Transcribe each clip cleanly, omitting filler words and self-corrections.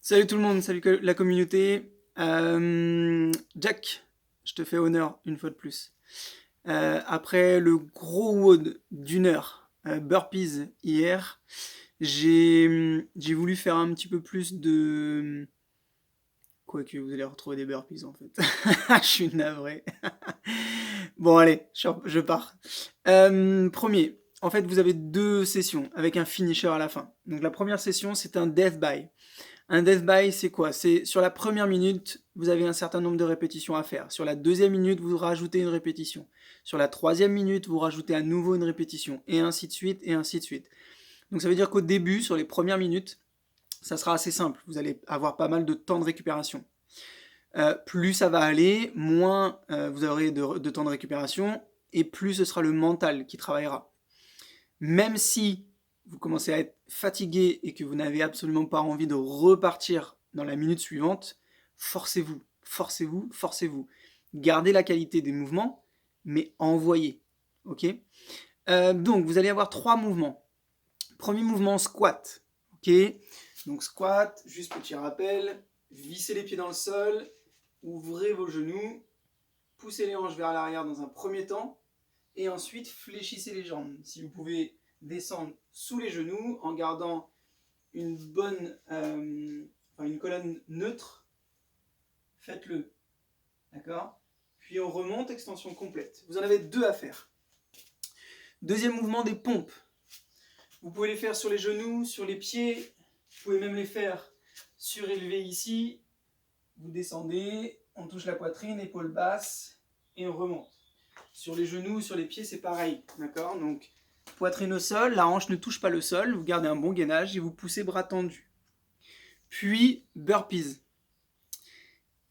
Salut tout le monde, salut la communauté. Jack, je te fais honneur une fois de plus. Après le gros WOD d'une heure, burpees hier, j'ai voulu faire un petit peu plus de... Quoique vous allez retrouver des burpees en fait. Je suis navré. Bon allez, je pars. Premier, en fait vous avez deux sessions avec un finisher à la fin. Donc la première session c'est un death by. Un death by, c'est quoi? C'est sur la première minute, vous avez un certain nombre de répétitions à faire. Sur la deuxième minute, vous rajoutez une répétition. Sur la troisième minute, vous rajoutez à nouveau une répétition. Et ainsi de suite, et ainsi de suite. Donc ça veut dire qu'au début, sur les premières minutes, ça sera assez simple. Vous allez avoir pas mal de temps de récupération. Plus ça va aller, moins vous aurez de temps de récupération, et plus ce sera le mental qui travaillera. Même si vous commencez à être fatigué et que vous n'avez absolument pas envie de repartir dans la minute suivante, forcez-vous, forcez-vous, forcez-vous. Gardez la qualité des mouvements, mais envoyez. Ok. Donc vous allez avoir trois mouvements. Premier mouvement, squat. Ok. Donc squat, juste petit rappel, vissez les pieds dans le sol, ouvrez vos genoux, poussez les hanches vers l'arrière dans un premier temps, et ensuite fléchissez les jambes. Si vous pouvez descendre sous les genoux en gardant une bonne, une colonne neutre, faites-le. D'accord. Puis on remonte, extension complète. Vous en avez deux à faire. Deuxième mouvement, des pompes. Vous pouvez les faire sur les genoux, sur les pieds. Vous pouvez même les faire surélevés ici. Vous descendez, on touche la poitrine, épaule basse, et on remonte. Sur les genoux, sur les pieds, c'est pareil. D'accord. Donc, poitrine au sol, la hanche ne touche pas le sol, vous gardez un bon gainage et vous poussez bras tendus. Puis, burpees.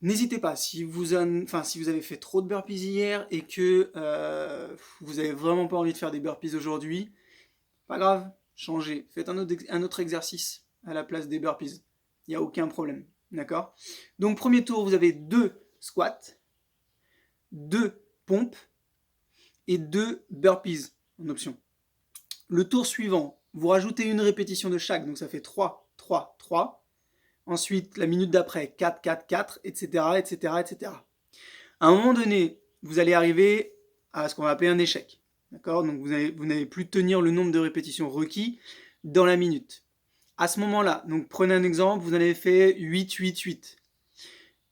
N'hésitez pas, si vous avez fait trop de burpees hier et que vous n'avez vraiment pas envie de faire des burpees aujourd'hui, pas grave, changez. Faites un autre exercice à la place des burpees. Il n'y a aucun problème. D'accord. Donc, premier tour, vous avez 2 squats, 2 pompes et 2 burpees en option. Le tour suivant, vous rajoutez une répétition de chaque, donc ça fait 3, 3, 3. Ensuite, la minute d'après, 4, 4, 4, etc., etc., etc. À un moment donné, vous allez arriver à ce qu'on va appeler un échec. D'accord. Donc vous n'allez plus tenir le nombre de répétitions requis dans la minute. À ce moment-là, donc prenez un exemple, vous en avez fait 8, 8, 8.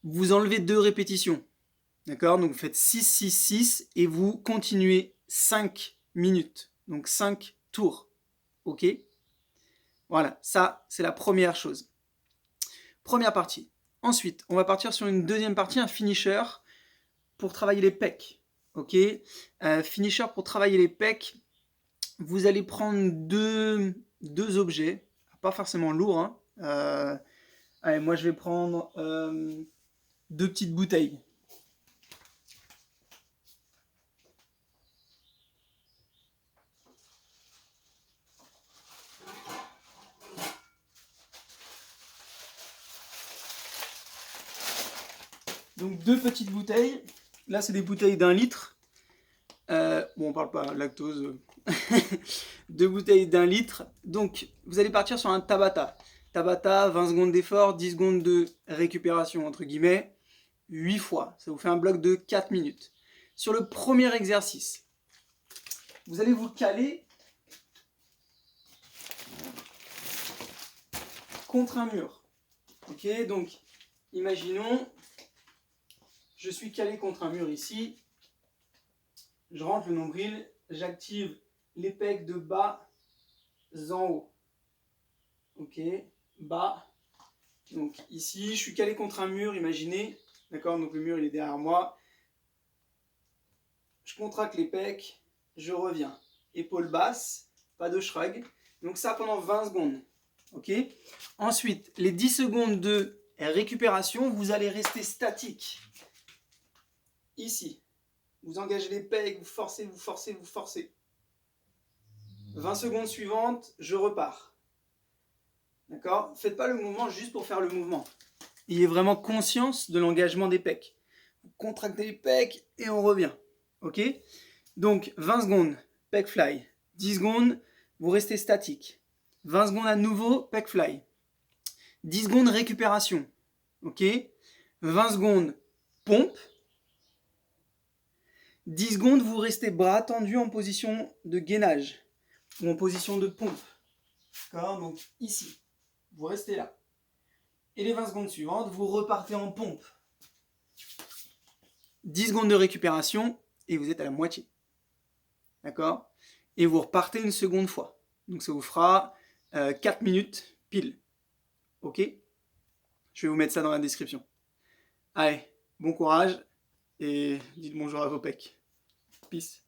Vous enlevez 2 répétitions. D'accord. Donc vous faites 6, 6, 6 et vous continuez 5 minutes. Donc 5 tours. Ok. Voilà, ça c'est la première chose. Première partie. Ensuite, on va partir sur une deuxième partie, un finisher pour travailler les pecs. Ok. Finisher pour travailler les pecs. Vous allez prendre deux objets, pas forcément lourds. Hein. Allez, moi je vais prendre 2 petites bouteilles. Donc 2 petites bouteilles. Là, c'est des bouteilles d'1 litre. Bon, on parle pas lactose. 2 bouteilles d'1 litre. Donc, vous allez partir sur un Tabata. Tabata, 20 secondes d'effort, 10 secondes de récupération, entre guillemets. 8 fois. Ça vous fait un bloc de 4 minutes. Sur le premier exercice, vous allez vous caler contre un mur. Ok, donc imaginons, je suis calé contre un mur ici. Je rentre le nombril, j'active les pecs de bas en haut. Ok, bas. Donc ici, je suis calé contre un mur, imaginez. D'accord, donc le mur il est derrière moi. Je contracte les pecs, je reviens. Épaule basse, pas de shrug. Donc ça pendant 20 secondes. Ok. Ensuite, les 10 secondes de récupération, vous allez rester statique. Ici. Vous engagez les pecs, vous forcez, vous forcez, vous forcez. 20 secondes suivantes, je repars. D'accord. Faites pas le mouvement juste pour faire le mouvement. Ayez vraiment conscience de l'engagement des pecs. Vous contractez les pecs et on revient. Ok. Donc 20 secondes, pec fly. 10 secondes, vous restez statique. 20 secondes à nouveau, pec fly. 10 secondes récupération. Ok? 20 secondes pompe. 10 secondes, vous restez bras tendus en position de gainage ou en position de pompe. D'accord? Donc ici, vous restez là. Et les 20 secondes suivantes, vous repartez en pompe. 10 secondes de récupération et vous êtes à la moitié. D'accord? Et vous repartez une seconde fois. Donc ça vous fera 4 minutes pile. Ok? Je vais vous mettre ça dans la description. Allez, bon courage et dites bonjour à vos pecs. Peace.